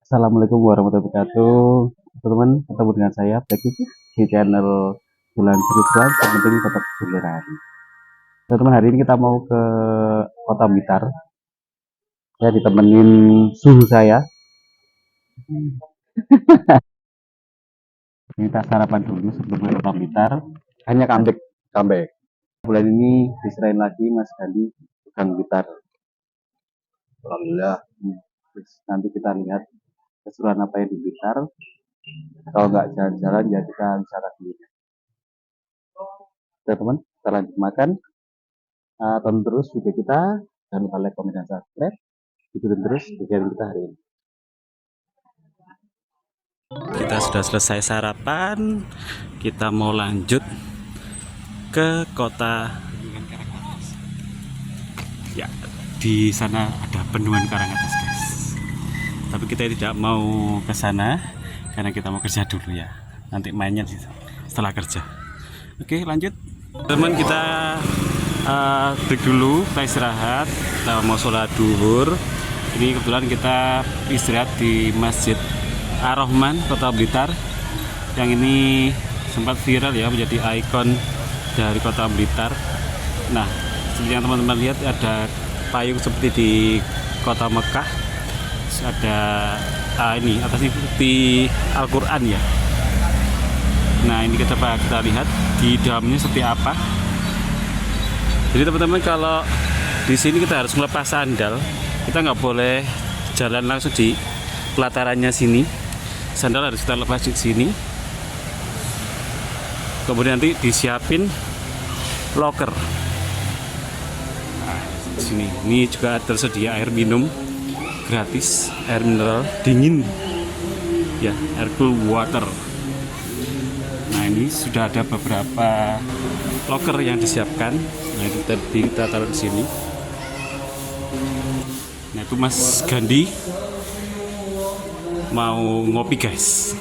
Assalamualaikum warahmatullahi wabarakatuh. Teman-teman, ketemu dengan saya Bagus di channel Bulan Spiritual, yang penting tetap bulan. Teman-teman, hari ini kita mau ke Kota Blitar. Saya ditemenin suhu saya. Kita sarapan dulu sebelum ke Kota Blitar. Hanya comeback. Bulan ini diserahin lagi Mas Gandhi Gang Blitar. Alhamdulillah. Terus nanti kita lihat keseruan apa yang di Blitar. Kalau nggak jalan-jalan ya kita wisata dulu. Teman-teman, kita lanjut makan. Tonton terus video kita, jangan lupa like, komen, dan subscribe. Ikutin terus video kita hari ini. Kita sudah selesai sarapan, kita mau lanjut ke kota. Ya, di sana ada bendungan Karangatas, guys. Tapi kita tidak mau ke sana karena kita mau kerja dulu ya. Nanti mainnya setelah kerja. Oke, lanjut. Teman, kita break dulu, kita istirahat, kita mau sholat duhur. Ini kebetulan kita istirahat di Masjid Ar-Rahman Kota Blitar, yang ini sempat viral ya, menjadi ikon dari Kota Blitar. Nah, seperti yang teman-teman lihat, ada payung seperti di Kota Mekah. Ada ini atasnya seperti Al-Quran ya. Nah, ini kita lihat di dalamnya seperti apa. Jadi teman-teman, kalau di sini kita harus melepas sandal, kita nggak boleh jalan langsung di pelatarannya sini. Sandal harus kita lepas di sini. Kemudian nanti disiapin locker. Nah, di sini ini juga tersedia air minum gratis, air mineral dingin, ya, air cool water. Nah, ini sudah ada beberapa locker yang disiapkan. Nah, itu tadi kita taruh di sini. Nah, itu Mas Gandhi mau ngopi, guys.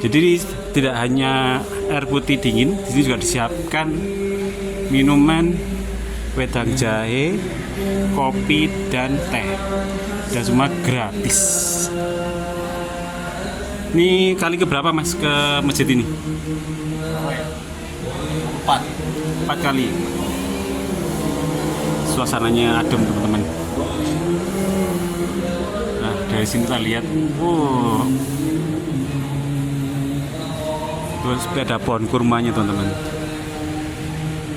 Jadi tidak hanya air putih dingin, di sini juga disiapkan minuman wedang jahe, kopi, dan teh. Dan semua gratis. Ini kali keberapa Mas ke masjid ini? 4 kali. Suasananya adem, teman-teman. Nah, dari sini kita lihat, terus ada pohon kurmanya, teman-teman.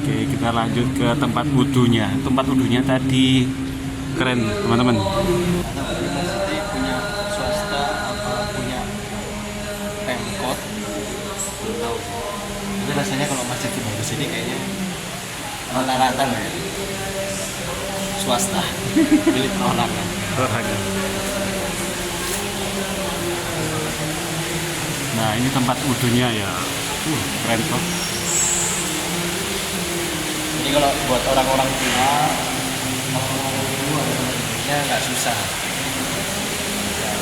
Oke, kita lanjut ke tempat wudhunya. Tempat wudhunya tadi keren, teman-teman. Punya swasta apa punya pemkot, belum tahu. Tapi rasanya kalau masjid di bagus ini kayaknya rata-rata ya swasta milik perorangan. Nah, ini tempat wudhunya ya, keren kok. Jadi kalau buat orang-orang tua mau wudhu ya nggak susah. Ya,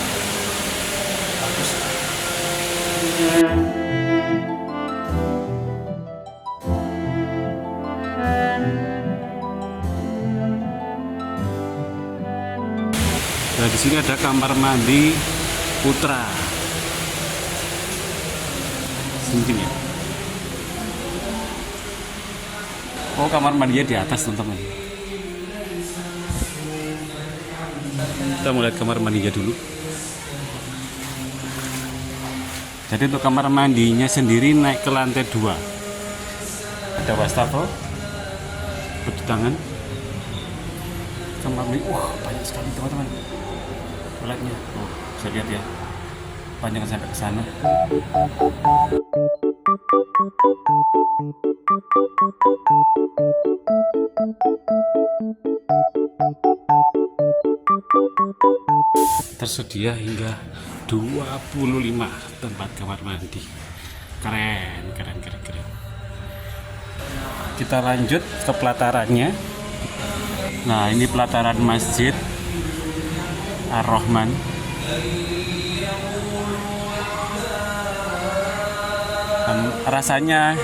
bagus. Nah, di sini ada kamar mandi putra. Mungkin ya. Oh, kamar mandinya di atas, teman-teman. Kita mau lihat kamar mandinya dulu. Jadi untuk kamar mandinya sendiri naik ke lantai 2. Ada wastafel, cuci tangan. Kamar mandi, banyak sekali, teman-teman. Toiletnya, bisa lihat ya, panjang sampai ke sana. Tersedia hingga 25 tempat kamar mandi. Keren. Kita lanjut ke pelatarannya. Nah, ini pelataran Masjid Ar-Rahman. Dan rasanya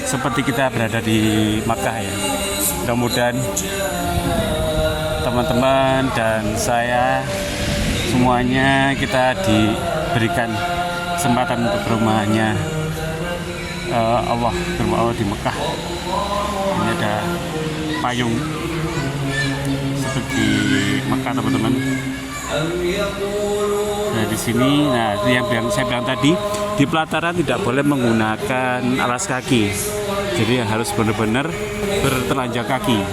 seperti kita berada di Makkah ya. Mudah-mudahan teman-teman dan saya semuanya kita diberikan kesempatan untuk rumahnya Allah berdoa di Mekah. Ini ada payung seperti Mekah teman-teman. Nah di sini, nah itu yang saya bilang tadi, di pelataran tidak boleh menggunakan alas kaki, jadi harus benar-benar bertelanjang kaki.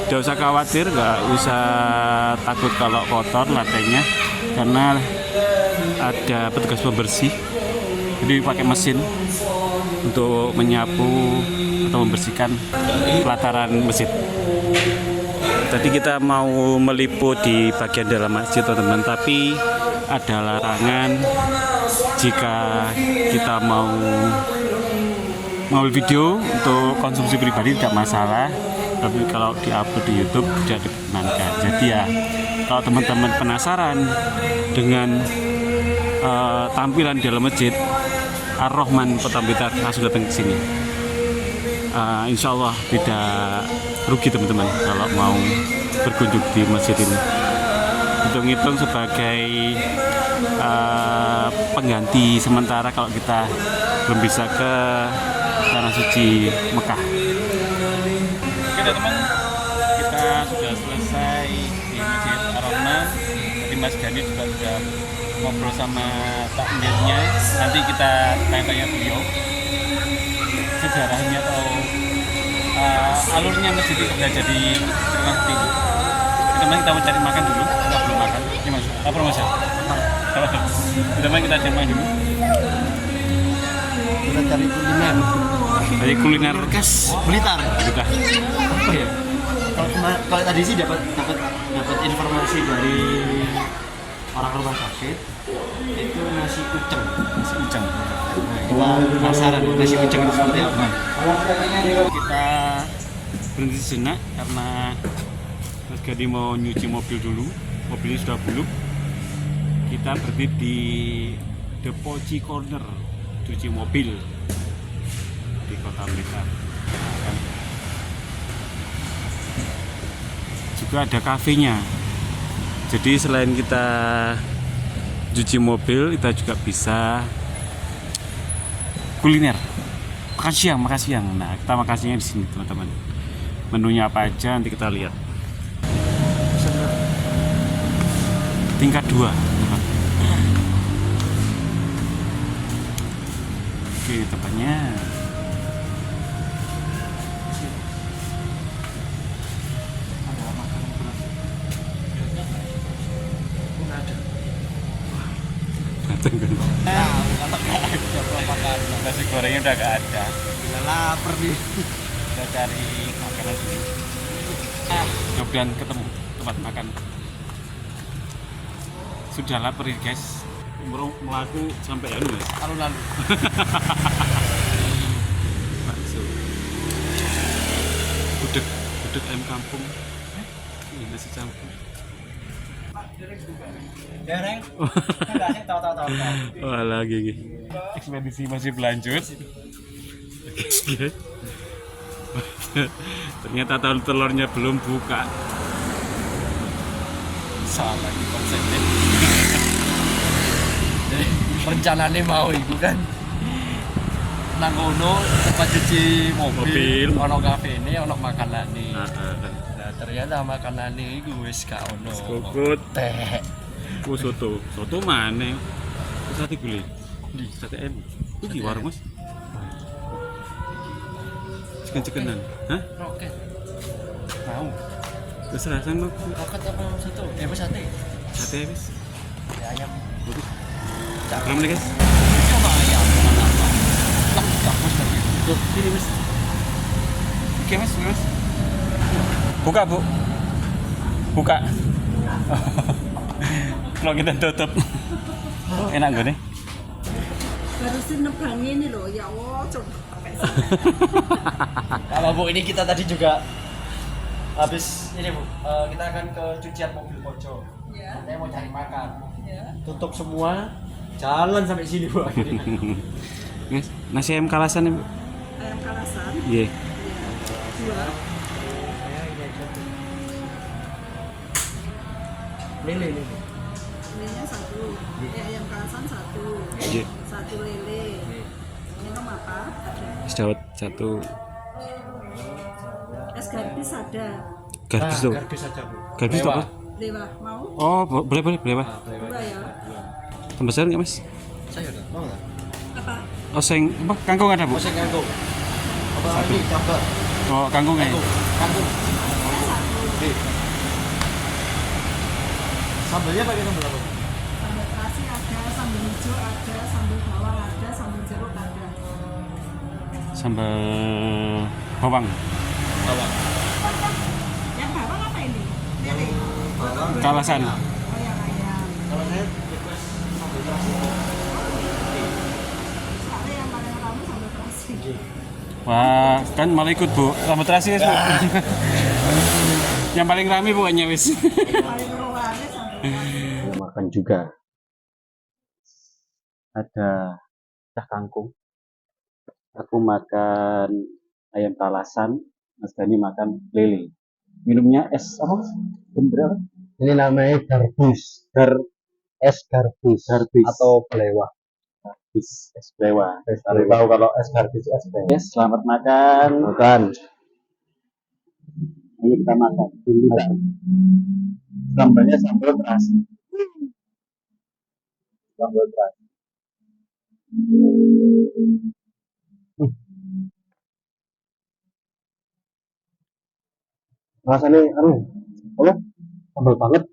Tidak usah khawatir, nggak usah takut kalau kotor lantainya, karena ada petugas pembersih, jadi pakai mesin untuk menyapu atau membersihkan pelataran masjid. Tadi kita mau meliput di bagian dalam masjid teman-teman, tapi ada larangan jika kita mau video untuk konsumsi pribadi tidak masalah, tapi kalau diupload di YouTube tidak diperkenankan. Jadi ya kalau teman-teman penasaran dengan tampilan dalam masjid Ar-Rahman Kota Blitar, langsung datang ke sini. Insya Allah tidak rugi teman-teman kalau mau berkunjung di masjid ini. Hitung-hitung sebagai pengganti sementara kalau kita belum bisa ke tanah suci Mekah. Oke teman, kita sudah selesai di Masjid Ar-Rahman. Di Mas Gani juga sudah ngobrol sama takmirnya. Nanti kita tanya-tanya beliau sejarahnya atau alurnya masjid itu sudah jadi terkenal seperti itu. Teman kita mau cari makan dulu, kita belum makan. Gimana? Lapar mas ya? Teman kita cari makan dulu. Kita cari kuliner. Dari kuliner khas Blitar. Blitar. Apa ya? Kalau tadi sih dapat informasi dari orang rumah sakit, itu nasi uceng. Nasi uceng. Kita penasaran nasi uceng itu seperti apa? Kita berhenti sejenak karena Mas Gadi mau nyuci mobil dulu. Mobilnya sudah buluk. Kita berhenti di Depoci Corner, cuci mobil di Kota Blitar. Juga ada kafenya. Jadi selain kita cuci mobil, kita juga bisa kuliner. Makan siang. Nah, kita makan siangnya di sini, teman-teman. Menunya apa aja nanti kita lihat. Tingkat 2. Oke, ini tempatnya. Nasi gorengnya udah gak ada. Udah lapar nih. Kita cari makanan sini. Mudah-mudahan ketemu tempat makan. Sudah lapar ya guys. Melaku sampai ya guys. Alun-alun. Bakso. Gudeg ayam kampung. Ini nasi campur. Dereng. Enggak sih tahu. Wah lagi. Ekspedisi masih berlanjut. Ternyata telurnya belum buka. Salah lagi konsepnya. Jadi rencananya mau ibu kan nang kono tempat cuci mobil. Ono kafe ini, ono makanan nih. Nah ternyata makanan ini gue wis gak ono. Kukut. Teh. Soto mana? Sate gulai. Di sate M. Iki warung Mas. Cekenan. Hah? Roket. Mau. Terserah sama Roket apa soto? Apa sate? sate wis. Ya, ayam. Waduh. Berapa nih guys? Coba ayam. Lengkap Mas tapi. Tuh, sini Mas. Oke Mas. Buka Bu. Buka. Kalau kita tutup. Enak gak nih? Barusan nebangi ini loh, ya Allah, coba pakai Kalau Bu ini kita tadi juga habis ini Bu, kita akan ke cucian mobil pojok. Ya. Saya mau cari makan. ya. Tutup semua, jalan sampai sini Bu akhirnya. Mas, nasi ayam kalasan ya Bu? Ayam kalasan, Iya. dua. Lele. Lelenya satu, ayam kalasan satu, Nggih. satu lele. Minum apa? Ada. Es dawet satu. Es garbis ada. Garbis tuh. Garbis saja, Bu. Garbis tuh apa? Lewah mau? Oh, boleh boleh boleh, Pak. Dua ya. Tambah sayur nggak, Mas? Saya udah mau enggak? Apa? Oseng apa? Kangkung ada, Bu? Oseng kangkung. Apa lagi? Campur. Oh, kangkung ya. Kangkung. Oke. Sambalnya pakai sambal apa? Sambal terasi ada, sambal hijau ada, sambal bawang ada, sambal jeruk ada. Sambal bawang. Bawang. Yang bawang apa ini? Lele. Bawang. Kalasan. Oh yang ayam. Kalau saya request sambal terasi. Soalnya yang paling utama sambal terasi. Wah, kan malah ikut, Bu. Sambal terasi wis, Bu. Yang paling rame pokoknya wis. Paling ruangnya sambal terasi. Saya makan juga. Ada cah kangkung. Aku makan ayam talasan, Mas Dani makan lele. Minumnya es apa? Bener apa? Ini namanya garbus, es garbus, atau belewah. Garbis, es blewa. Es Kalau blewa. tahu kalau es garbis itu es blewa. Yes, selamat makan. Makan. Ayo kita makan. Dulu sambalnya sambal terasi. Sambal terasi. Rasanya apa? Sambal banget.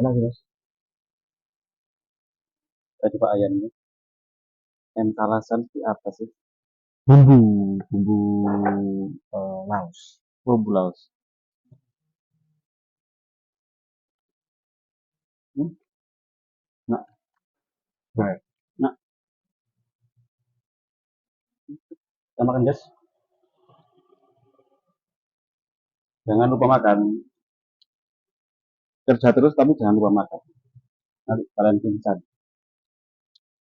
Enak sih, Mas. Kita coba ayamnya. Ayam talasan itu apa sih? Bumbu laos. Bumbu laos. Nah, Nah, nah, kita makan guys. Jangan lupa makan. Kerja terus tapi jangan lupa makan. Nanti kalian pingsan.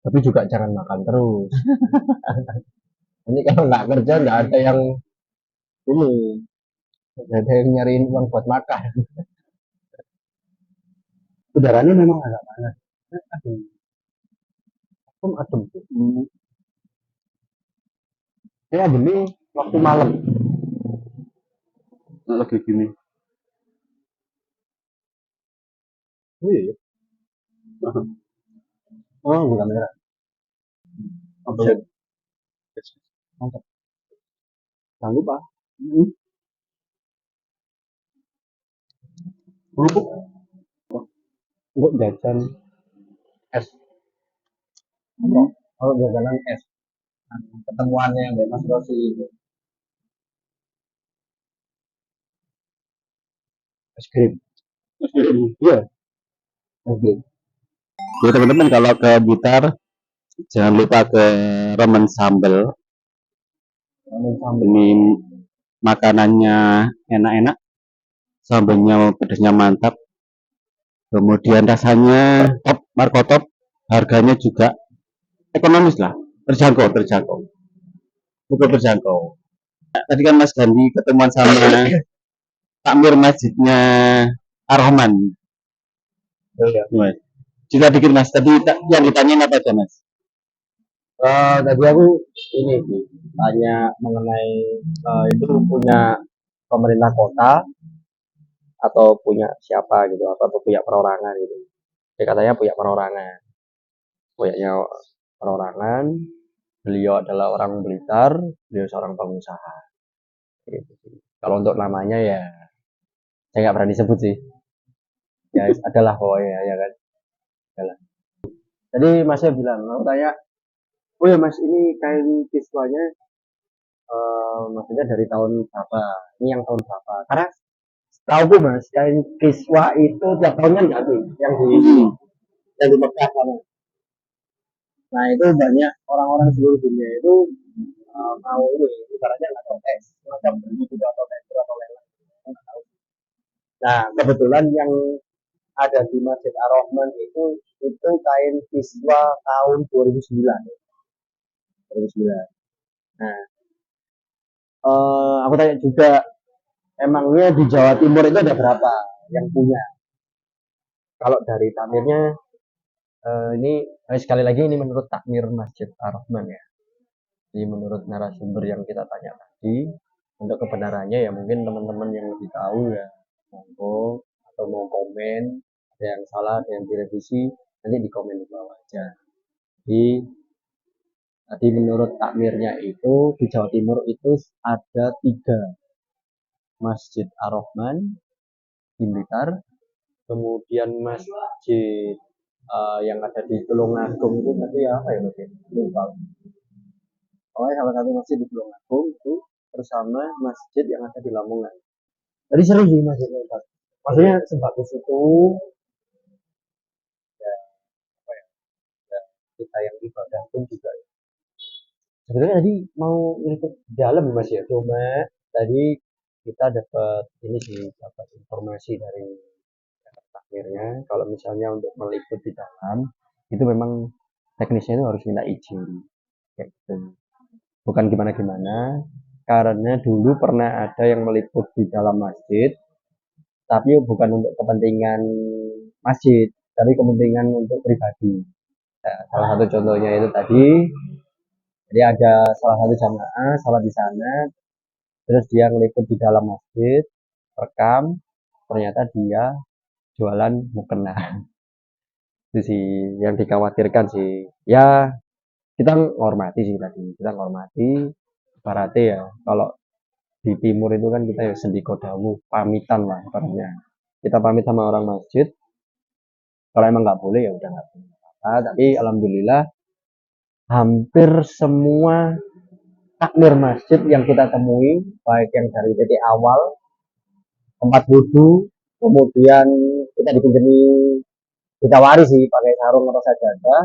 tapi juga jangan makan terus. Ini kalau nggak kerja nggak ada yang ini, nggak ada yang nyariin uang buat makan. Udaranya memang agak panas. Adem. Saya beli waktu malam. Nah, lagi gini. Oh iya. Oh, bukan merah. Apa? Mantap. Jangan lupa. Kerupuk. Untuk jajan es. Kalau jajanan es. Ketemuannya yang Mas Rosi itu. Es krim. Iya. Es krim. Ya teman-teman kalau ke Blitar jangan lupa ke Remen Sambel. Ini makanannya enak-enak, sambalnya pedasnya mantap, kemudian rasanya top, markotop, harganya juga ekonomis lah, terjangkau, cukup terjangkau. Nah, tadi kan Mas Gandhi ketemuan sama takmir masjidnya Ar-Rahman. Oh, iya. Mas, cerita dikit Mas, tadi yang ditanyain apa aja Mas? Tadi aku ini sih, tanya mengenai itu punya pemerintah kota atau punya siapa gitu, atau punya perorangan gitu. Dia katanya punya perorangan. Punyanya perorangan, beliau adalah orang Blitar, beliau seorang pengusaha. Gitu sih. Kalau untuk namanya ya saya nggak berani sebut sih. Ya adalah pokoknya ya kan. Adalah. Tadi Masnya bilang, aku tanya, oh ya Mas, ini kain kiswanya maksudnya dari tahun berapa? Ini yang tahun berapa? Karena tahu Mas, kain kiswa itu tiap tahun kan ganti, yang di Mekah sana. Nah itu banyak orang-orang seluruh dunia itu mau ini, ibaratnya nggak tahu tes, macam beli juga atau tes atau lelang, nggak tahu. Nah kebetulan yang ada di Masjid Ar-Rahman itu kain kiswa tahun 2009. 2009. Nah, aku tanya juga, emangnya di Jawa Timur itu ada berapa? yang punya. Kalau dari takmirnya ini sekali lagi ini menurut takmir Masjid Ar-Rahman ya. Jadi menurut narasumber yang kita tanya tadi, untuk kebenarannya ya mungkin teman-teman yang lebih tahu ya, monggo atau mau komen, ada yang salah, ada yang direvisi, nanti di komen di bawah aja. Jadi tadi menurut takmirnya itu di Jawa Timur itu ada 3 Masjid Ar-Rahman di Blitar, kemudian masjid yang ada di Tulungagung itu tadi apa ya mungkin lupa. Pokoknya salah satu masjid di Tulungagung itu bersama masjid yang ada di Lamongan. Tadi seru sih masjidnya Pak. Maksudnya sebagus itu ya, apa ya, ya, kita yang ibadah pun juga. Sebenarnya tadi mau ngikut dalam ya Mas ya, cuma tadi kita dapat ini sih dapat informasi dari takmirnya kalau misalnya untuk meliput di dalam itu memang teknisnya itu harus minta izin kayak gitu. Bukan gimana-gimana, karena dulu pernah ada yang meliput di dalam masjid, tapi bukan untuk kepentingan masjid, tapi kepentingan untuk pribadi. Nah, salah satu contohnya itu tadi, jadi ada salah satu jamaah salat di sana, terus dia meliput di dalam masjid, rekam, ternyata dia jualan mukena. Itu sih yang dikhawatirkan sih. Ya kita menghormati sih tadi, kita menghormati. Ibaratnya ya, kalau di timur itu kan kita ya sendiko dawuh, pamitan lah ibaratnya. Kita pamit sama orang masjid, kalau emang nggak boleh ya udah nggak boleh. Nah, tapi alhamdulillah hampir semua takmir masjid yang kita temui, baik yang dari titik awal tempat wudhu, kemudian kita dipinjami, ditawari sih pakai sarung atau sajadah,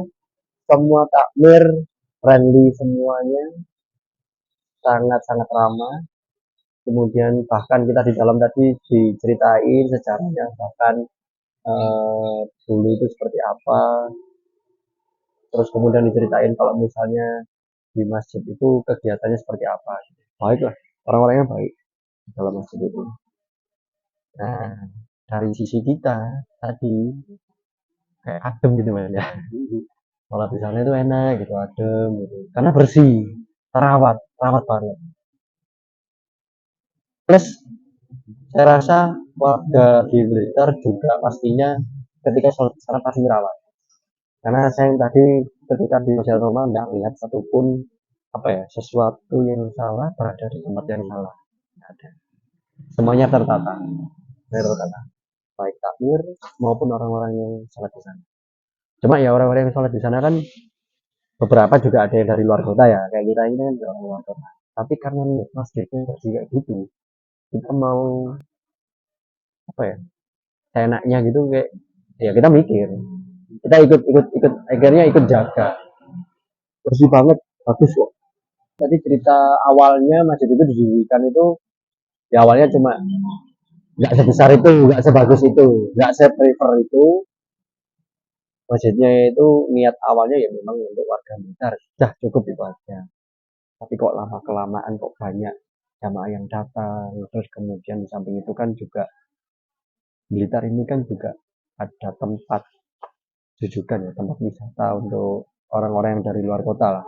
semua takmir friendly semuanya, sangat-sangat ramah. Kemudian bahkan kita di dalam tadi diceritain sejarahnya, bahkan dulu itu seperti apa, terus kemudian diceritain kalau misalnya di masjid itu kegiatannya seperti apa. Baik lah, orang-orangnya baik di dalam masjid itu. Nah, dari sisi kita tadi kayak adem gitu mas ya. Sholat di sana itu enak gitu, adem gitu. Karena bersih, terawat, terawat banget. Plus saya rasa warga di Blitar juga pastinya ketika sholat di sana pasti merawat. Karena saya tadi ketika di Masjid Roma nggak lihat satupun apa ya sesuatu yang salah berada di tempat yang salah. Nggak ada. Semuanya tertata, tertata. Baik takmir maupun orang-orang yang sholat di sana. Cuma ya orang-orang yang sholat di sana kan beberapa juga ada yang dari luar kota ya, kayak kita ini kan dari luar kota. Tapi karena masjidnya juga gitu, kita mau apa ya, enaknya gitu kayak ya kita mikir, kita ikut akhirnya ikut jaga, bersih banget, bagus kok. Tadi cerita awalnya masjid itu didirikan itu ya awalnya cuma nggak sebesar itu, nggak sebagus itu, nggak seprefer itu. Masjidnya itu niat awalnya ya memang untuk warga Blitar, sudah cukup itu aja. Tapi kok lama kelamaan kok banyak jamaah yang datang, terus kemudian di samping itu kan juga Blitar ini kan juga ada tempat rujukan ya, tempat wisata untuk orang-orang yang dari luar kota lah,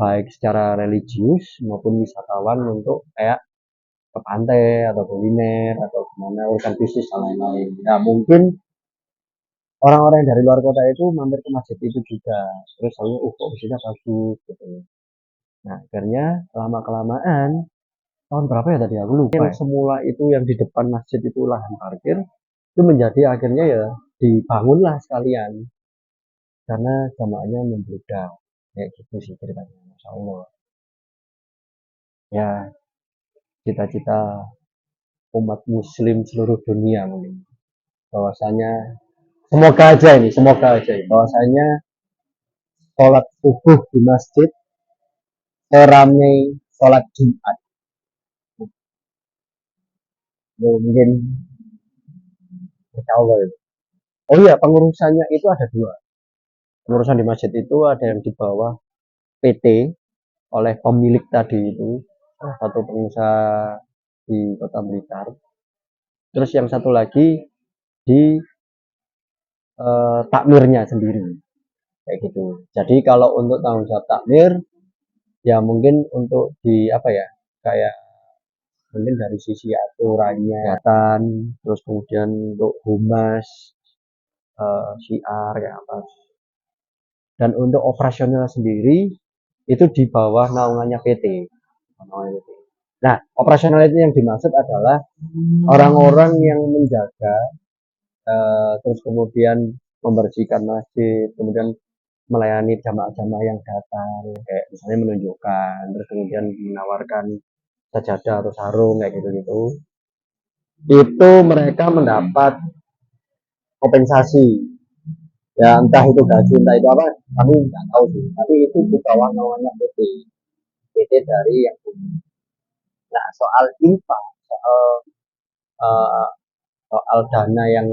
baik secara religius maupun wisatawan untuk kayak ke pantai atau kuliner atau kemana urusan bisnis dan lain-lain. Ya mungkin orang-orang yang dari luar kota itu mampir ke masjid itu juga, terus soalnya kok bisnisnya bagus gitu. Nah akhirnya lama kelamaan tahun berapa ya tadi aku lupa yang semula itu yang di depan masjid itu lahan parkir itu menjadi akhirnya ya dibangunlah sekalian karena jamaahnya membludak kayak gitu sih ceritanya. Masya Allah ya, cita-cita umat muslim seluruh dunia mungkin bahwasanya semoga aja ya, bahwasanya sholat subuh di masjid seramai sholat Jumat. Mungkin insya Allah itu. Oh iya, pengurusannya itu ada 2. Pengurusan di masjid itu ada yang di bawah PT oleh pemilik tadi itu, satu pengusaha di Kota Blitar. Terus yang satu lagi di takmirnya sendiri kayak gitu. Jadi kalau untuk tanggung jawab takmir ya mungkin untuk di apa ya, kayak mungkin dari sisi aturannya dan terus kemudian untuk humas, syiar kayak apa. Dan untuk operasional sendiri itu di bawah naungannya PT. Nah, operasional itu yang dimaksud adalah orang-orang yang menjaga, terus kemudian membersihkan masjid, kemudian melayani jamaah-jamaah yang datang, kayak misalnya menunjukkan, terus kemudian menawarkan sajadah atau sarung kayak gitu-gitu. Itu mereka mendapat kompensasi. Ya entah itu gaji, entah itu apa, kami nggak tahu sih. Tapi itu di bawah naungannya PT dari yang punya. Nah, soal infak, eh, soal dana yang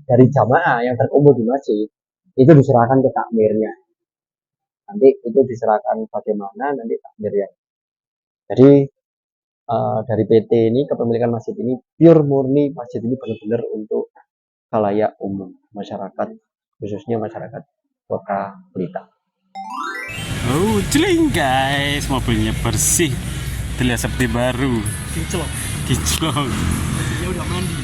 dari jamaah yang terkumpul di masjid itu diserahkan ke takmirnya. Nanti itu diserahkan bagaimana nanti takmirnya. Jadi dari PT ini kepemilikan masjid ini pure murni masjid ini benar-benar untuk khalayak umum masyarakat, khususnya masyarakat Kota Blitar. Oh, jeling guys, mobilnya bersih, terlihat seperti baru. Kinclong. Kinclong. Dia udah mandi.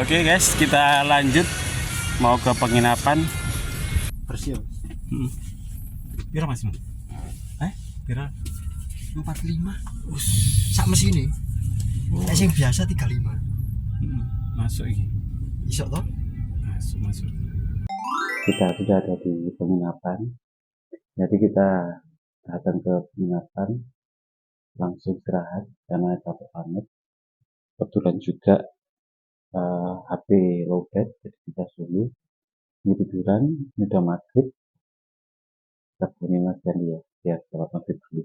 Oke guys, kita lanjut mau ke penginapan. Bersih. Pira mas? Pira? 45. Sak mesine. Nek sing biasa 35. Masuk ini. Iso toh? Masuk. Kita sudah ada di penginapan. Jadi kita datang ke penginapan langsung istirahat karena capek banget. Kebetulan juga HP lowbat, jadi kita dulu ini tiduran, ini udah maghrib. Kita punya mas dan dia, ya selamat maghrib dulu.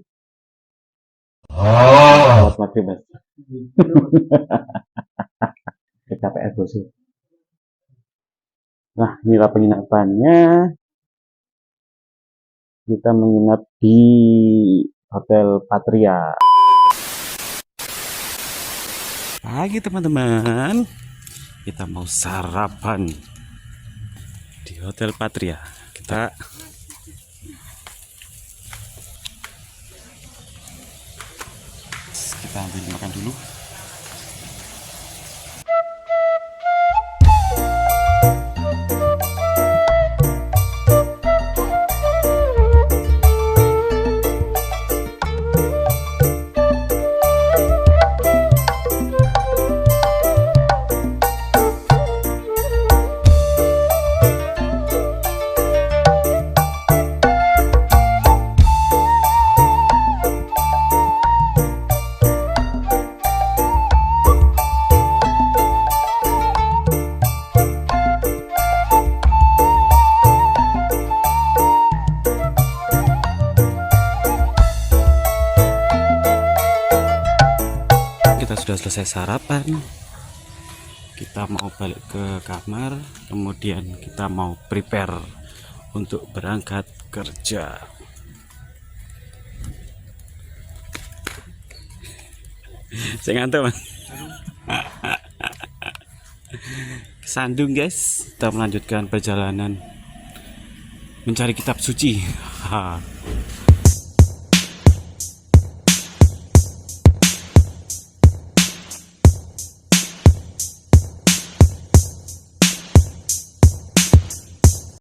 Selamat maghrib mas. Kecapean bosnya. Nah, inilah penginapannya. Kita menginap di Hotel Patria. Pagi teman-teman, kita mau sarapan di Hotel Patria. Kita ambil makan dulu. Kita sudah selesai sarapan, kita mau balik ke kamar, kemudian kita mau prepare untuk berangkat kerja. Saya ngantuk mas. Sandung guys, kita melanjutkan perjalanan mencari kitab suci.